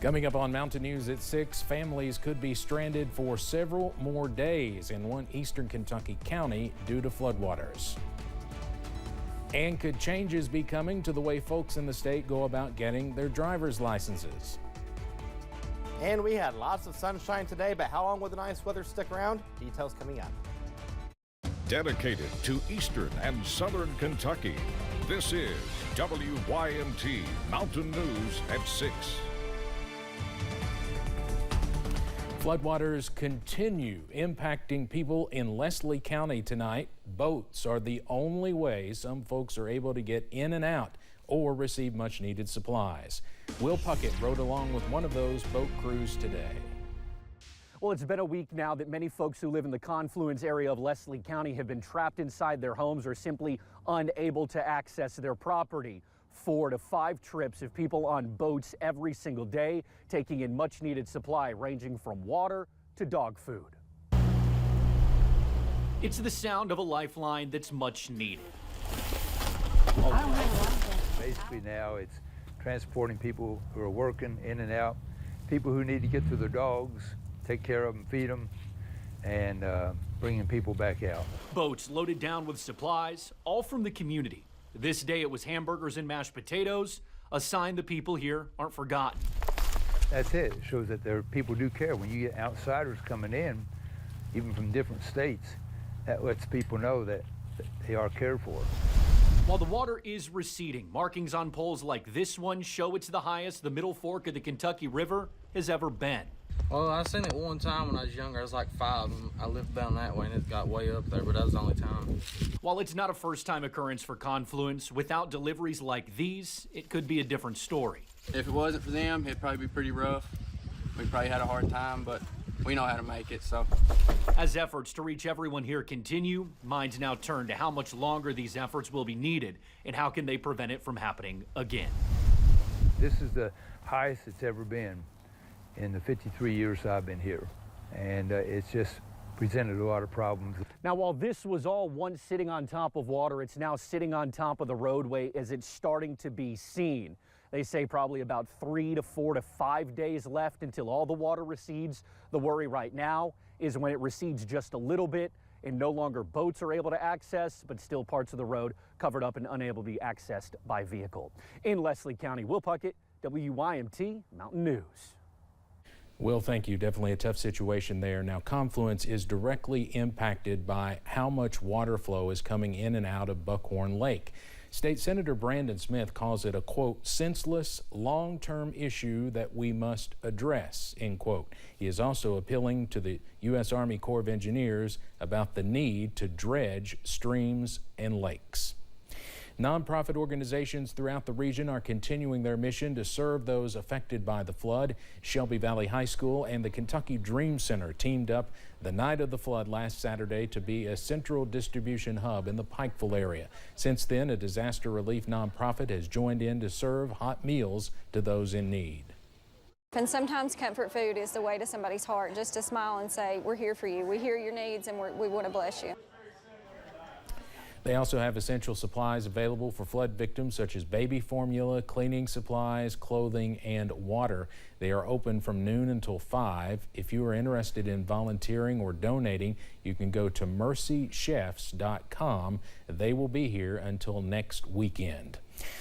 Coming up on Mountain News at 6, families could be stranded for several more days in one eastern Kentucky county due to floodwaters. And could changes be coming to the way folks in the state go about getting their driver's licenses? And we had lots of sunshine today, but how long will the nice weather stick around? Details coming up. Dedicated to eastern and southern Kentucky, this is WYMT Mountain News at 6. Floodwaters continue impacting people in Lesley County tonight. Boats are the only way some folks are able to get in and out or receive much needed supplies. Will Puckett rode along with one of those boat crews today. Well, it's been a week now that many folks who live in the confluence area of Lesley County have been trapped inside their homes or simply unable to access their property. 4 to 5 trips of people on boats every single day, taking in much needed supply ranging from water to dog food. It's the sound of a lifeline that's much needed. Basically now it's transporting people who are working in and out, people who need to get to their dogs, take care of them, feed them, and bringing people back out. Boats loaded down with supplies, all from the community. This day it was hamburgers and mashed potatoes, a sign the people here aren't forgotten. That's it. It shows that there people do care. When you get outsiders coming in, even from different states, that lets people know that they are cared for. While the water is receding, markings on poles like this one show it's the highest the Middle Fork of the Kentucky River has ever been. Well, I seen it one time when I was younger. I was like 5, and I lived down that way, and it got way up there, but that was the only time. While it's not a first-time occurrence for Confluence, without deliveries like these, it could be a different story. If it wasn't for them, it'd probably be pretty rough. We probably had a hard time, but we know how to make it, so. As efforts to reach everyone here continue, minds now turn to how much longer these efforts will be needed, and how can they prevent it from happening again. This is the highest it's ever been in the 53 years I've been here, and it's just presented a lot of problems. Now, while this was all once sitting on top of water, it's now sitting on top of the roadway as it's starting to be seen. They say probably about 3 to 4 to 5 days left until all the water recedes. The worry right now is when it recedes just a little bit and no longer boats are able to access, but still parts of the road covered up and unable to be accessed by vehicle. In Lesley County, Will Puckett, WYMT Mountain News. Will, thank you. Definitely a tough situation there. Now, Confluence is directly impacted by how much water flow is coming in and out of Buckhorn Lake. State Senator Brandon Smith calls it a, quote, senseless, long-term issue that we must address, end quote. He is also appealing to the U.S. Army Corps of Engineers about the need to dredge streams and lakes. Nonprofit organizations throughout the region are continuing their mission to serve those affected by the flood. Shelby Valley High School and the Kentucky Dream Center teamed up the night of the flood last Saturday to be a central distribution hub in the Pikeville area. Since then, a disaster relief nonprofit has joined in to serve hot meals to those in need. And sometimes comfort food is the way to somebody's heart, just to smile and say, we're here for you. We hear your needs and we want to bless you. They also have essential supplies available for flood victims such as baby formula, cleaning supplies, clothing, and water. They are open from noon until 5. If you are interested in volunteering or donating, you can go to mercychefs.com. They will be here until next weekend.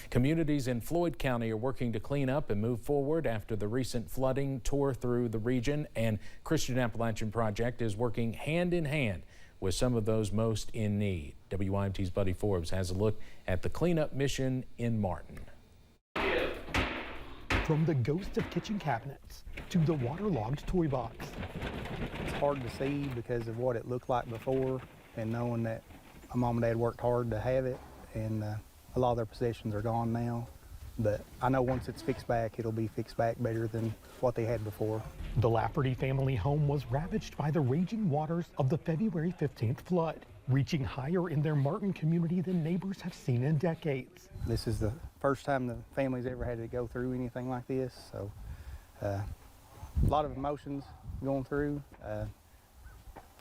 Communities in Floyd County are working to clean up and move forward after the recent flooding tore through the region, and Christian Appalachian Project is working hand in hand with some of those most in need. WYMT's Buddy Forbes has a look at the cleanup mission in Martin. From the ghost of kitchen cabinets to the waterlogged toy box. It's hard to see because of what it looked like before, and knowing that my mom and dad worked hard to have it, and a lot of their possessions are gone now. But I know once it's fixed back, it'll be fixed back better than what they had before. The Lafferty family home was ravaged by the raging waters of the February 15th flood, reaching higher in their Martin community than neighbors have seen in decades. This is the first time the family's ever had to go through anything like this, so a lot of emotions going through.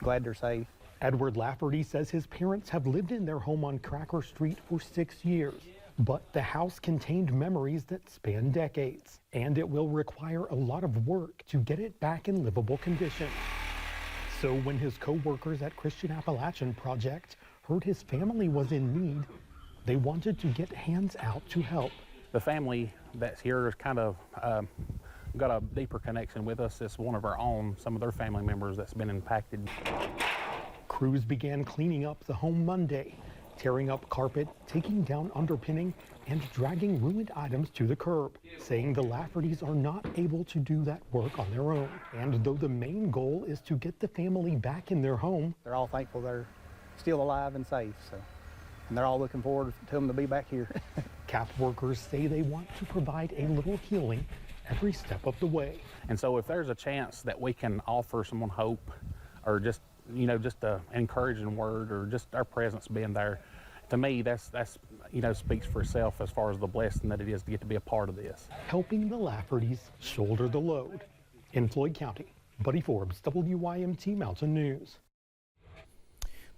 Glad they're safe. Edward Lafferty says his parents have lived in their home on Cracker Street for 6 years. But the house contained memories that span decades, and it will require a lot of work to get it back in livable condition. So when his co-workers at Christian Appalachian Project heard his family was in need, they wanted to get hands out to help. The family that's here is kind of got a deeper connection with us. It's one of our own, some of their family members that's been impacted. Crews began cleaning up the home Monday, tearing up carpet, taking down underpinning, and dragging ruined items to the curb, saying the Laffertys are not able to do that work on their own. And though the main goal is to get the family back in their home, They're all thankful they're still alive and safe, and they're all looking forward to them to be back here. CAP workers say they want to provide a little healing every step of the way. And so if there's a chance that we can offer someone hope, or just, just an encouraging word, or just our presence being there, to me, that's speaks for itself as far as the blessing that it is to get to be a part of this. Helping the Laffertys shoulder the load. In Floyd County, Buddy Forbes, WYMT Mountain News.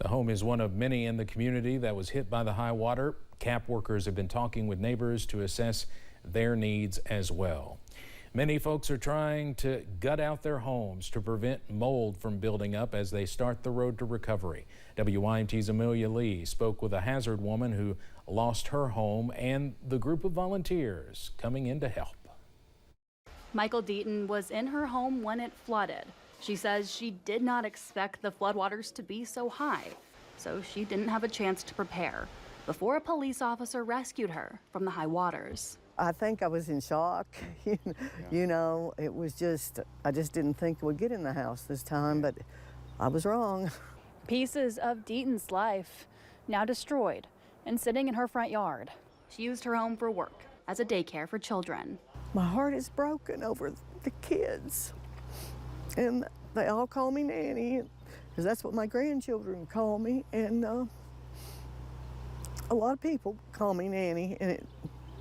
The home is one of many in the community that was hit by the high water. CAP workers have been talking with neighbors to assess their needs as well. Many folks are trying to gut out their homes to prevent mold from building up as they start the road to recovery. WYMT's Amelia Lee spoke with a Hazard woman who lost her home and the group of volunteers coming in to help. Michael Deaton was in her home when it flooded. She says she did not expect the floodwaters to be so high, so she didn't have a chance to prepare before a police officer rescued her from the high waters. I think I was in shock. You know, it was just, I just didn't think we'd get in the house this time, but I was wrong. Pieces of Deaton's life now destroyed and sitting in her front yard. She used her home for work as a daycare for children. My heart is broken over the kids. And they all call me Nanny, because that's what my grandchildren call me. And a lot of people call me Nanny, and it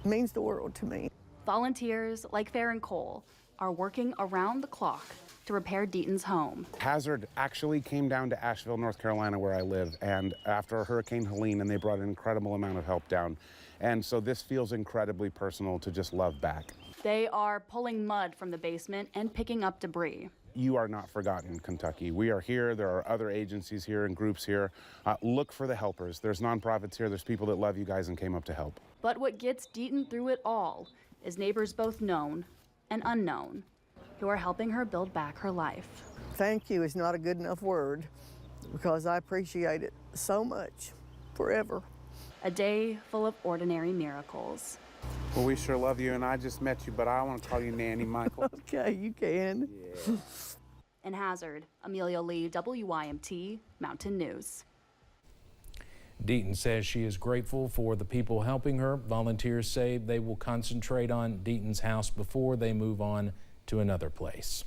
means the world to me. Volunteers like Farron Cole are working around the clock to repair Deaton's home. Hazard actually came down to Asheville, North Carolina, where I live, and after Hurricane Helene, and they brought an incredible amount of help down. And so this feels incredibly personal to just love back. They are pulling mud from the basement and picking up debris. You are not forgotten, Kentucky. We are here. There are other agencies here and groups here. Look for the helpers. There's nonprofits here. There's people that love you guys and came up to help. But what gets Deaton through it all is neighbors both known and unknown who are helping her build back her life. Thank you is not a good enough word, because I appreciate it so much, forever. A day full of ordinary miracles. Well, we sure love you, and I just met you, but I want to call you Nanny, Michael. Okay, you can. Yeah. In Hazard, Amelia Lee, WYMT Mountain News. Deaton says she is grateful for the people helping her. Volunteers say they will concentrate on Deaton's house before they move on to another place.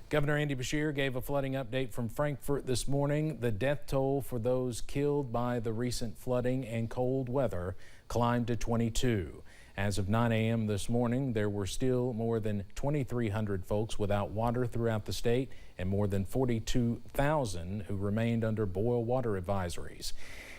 Governor Andy Beshear gave a flooding update from Frankfort this morning. The death toll for those killed by the recent flooding and cold weather climbed to 22. As of 9 a.m. this morning, there were still more than 2,300 folks without water throughout the state and more than 42,000 who remained under boil water advisories.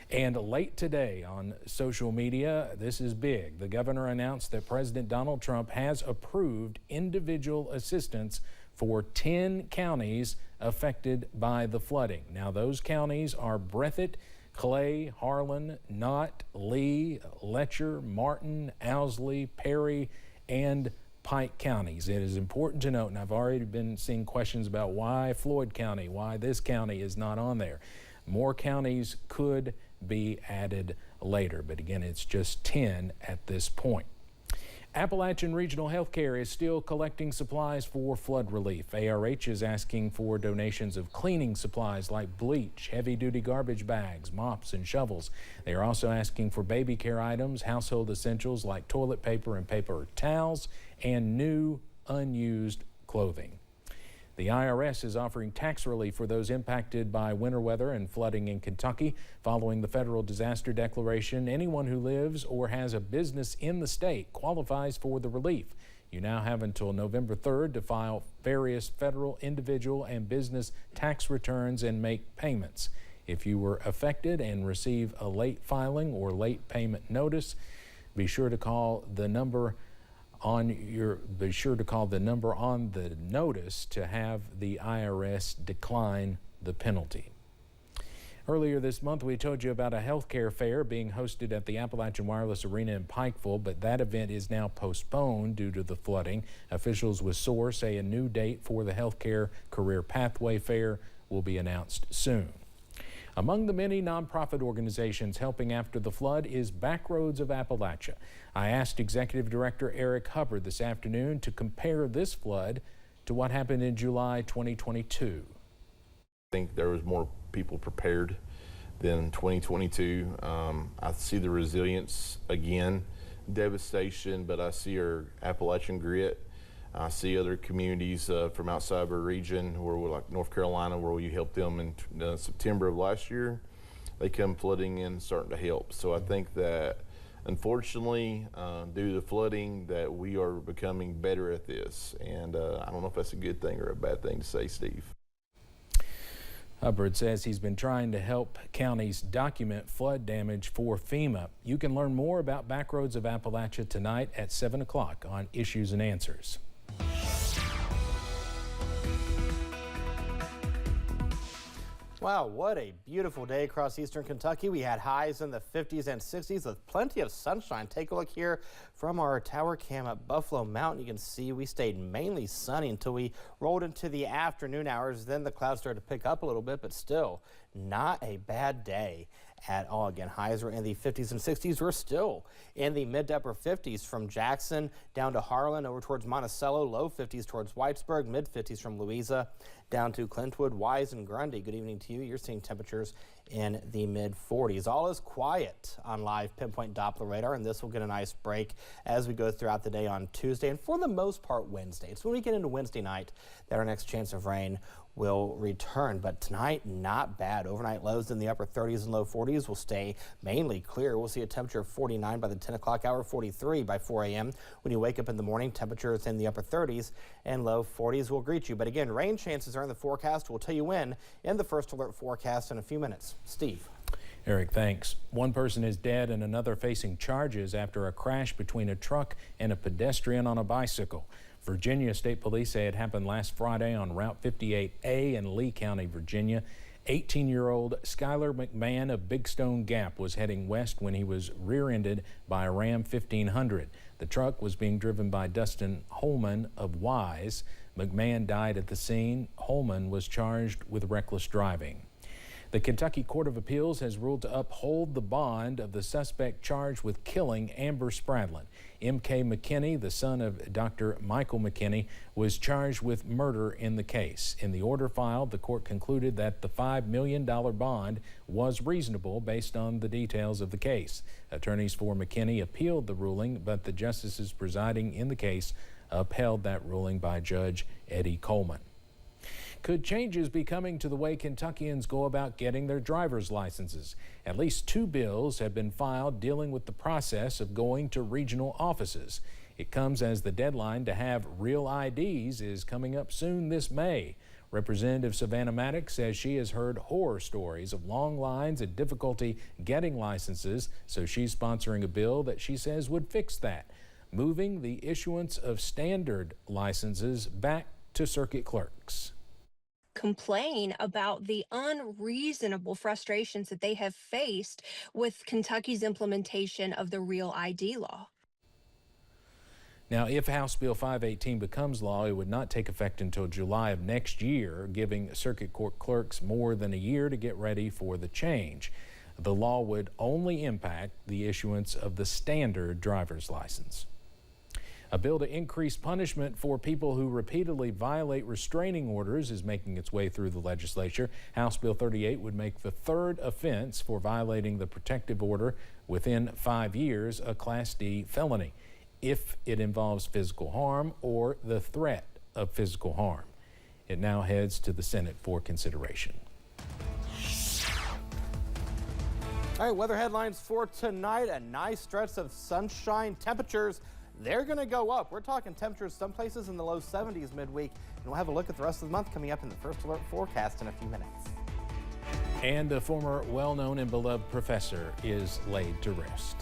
And late today on social media, this is big. The governor announced that President Donald Trump has approved individual assistance for 10 counties affected by the flooding. Now, those counties are Breathitt, Clay, Harlan, Knott, Lee, Letcher, Martin, Owsley, Perry, and Pike counties. It is important to note, and I've already been seeing questions about why Floyd County, why this county is not on there. More counties could be added later, but again, it's just 10 at this point. Appalachian Regional Healthcare is still collecting supplies for flood relief. ARH is asking for donations of cleaning supplies like bleach, heavy-duty garbage bags, mops, and shovels. They are also asking for baby care items, household essentials like toilet paper and paper towels, and new, unused clothing. The IRS is offering tax relief for those impacted by winter weather and flooding in Kentucky. Following the federal disaster declaration, anyone who lives or has a business in the state qualifies for the relief. You now have until November 3rd to file various federal, individual, and business tax returns and make payments. If you were affected and receive a late filing or late payment notice, Be sure to call the number on the notice to have the IRS decline the penalty. Earlier this month, we told you about a healthcare fair being hosted at the Appalachian Wireless Arena in Pikeville, but that event is now postponed due to the flooding. Officials with SOAR say a new date for the Healthcare Career Pathway Fair will be announced soon. Among the many nonprofit organizations helping after the flood is Backroads of Appalachia. I asked Executive Director Eric Hubbard this afternoon to compare this flood to what happened in July 2022. I think there was more people prepared than 2022. I see the resilience again, devastation, but I see our Appalachian grit. I see other communities from outside of our region, where we're like North Carolina, where we helped them in September of last year. They come flooding in, starting to help. So I think that, unfortunately, due to the flooding, that we are becoming better at this. And I don't know if that's a good thing or a bad thing to say, Steve. Hubbard says he's been trying to help counties document flood damage for FEMA. You can learn more about Backroads of Appalachia tonight at 7 o'clock on Issues and Answers. Wow, what a beautiful day across eastern Kentucky. We had highs in the 50s and 60s with plenty of sunshine. Take a look here from our tower cam at Buffalo Mountain. You can see we stayed mainly sunny until we rolled into the afternoon hours. Then the clouds started to pick up a little bit, but still not a bad day at all. Again, highs were in the 50s and 60s. We're still in the mid to upper 50s from Jackson down to Harlan, over towards Monticello, low 50s towards Whitesburg, mid 50s from Louisa down to Clintwood, Wise, and Grundy. Good evening to you. You're seeing temperatures in the mid 40s. All is quiet on live pinpoint Doppler radar, and this will get a nice break as we go throughout the day on Tuesday and for the most part Wednesday. It's when we get into Wednesday night that our next chance of rain will return, but tonight not bad. Overnight lows in the upper 30s and low 40s will stay mainly clear. We'll see a temperature of 49 by the 10 o'clock hour, 43 by 4 a.m. When you wake up in the morning, temperatures in the upper 30s and low 40s will greet you. But again, rain chances are in the forecast. We'll tell you when in the first alert forecast in a few minutes. Steve. Eric, thanks. One person is dead and another facing charges after a crash between a truck and a pedestrian on a bicycle. Virginia State Police say it happened last Friday on Route 58A in Lee County, Virginia. 18-year-old Skylar McMahon of Big Stone Gap was heading west when he was rear-ended by a Ram 1500. The truck was being driven by Dustin Holman of Wise. McMahon died at the scene. Holman was charged with reckless driving. The Kentucky Court of Appeals has ruled to uphold the bond of the suspect charged with killing Amber Spradlin. M.K. McKinney, the son of Dr. Michael McKinney, was charged with murder in the case. In the order filed, the court concluded that the $5 million bond was reasonable based on the details of the case. Attorneys for McKinney appealed the ruling, but the justices presiding in the case upheld that ruling by Judge Eddie Coleman. Could changes be coming to the way Kentuckians go about getting their driver's licenses? At least 2 bills have been filed dealing with the process of going to regional offices. It comes as the deadline to have real IDs is coming up soon this May. Representative Savannah Maddox says she has heard horror stories of long lines and difficulty getting licenses, so she's sponsoring a bill that she says would fix that, moving the issuance of standard licenses back to circuit clerks. Complain about the unreasonable frustrations that they have faced with Kentucky's implementation of the Real ID law. Now, if House Bill 518 becomes law, it would not take effect until July of next year, giving circuit court clerks more than a year to get ready for the change. The law would only impact the issuance of the standard driver's license. A bill to increase punishment for people who repeatedly violate restraining orders is making its way through the legislature. House Bill 38 would make the 3rd offense for violating the protective order within 5 years a Class D felony, if it involves physical harm or the threat of physical harm. It now heads to the Senate for consideration. All right, weather headlines for tonight. A nice stretch of sunshine. Temperatures, they're going to go up. We're talking temperatures some places in the low 70s midweek. And we'll have a look at the rest of the month coming up in the first alert forecast in a few minutes. And a former well-known and beloved professor is laid to rest.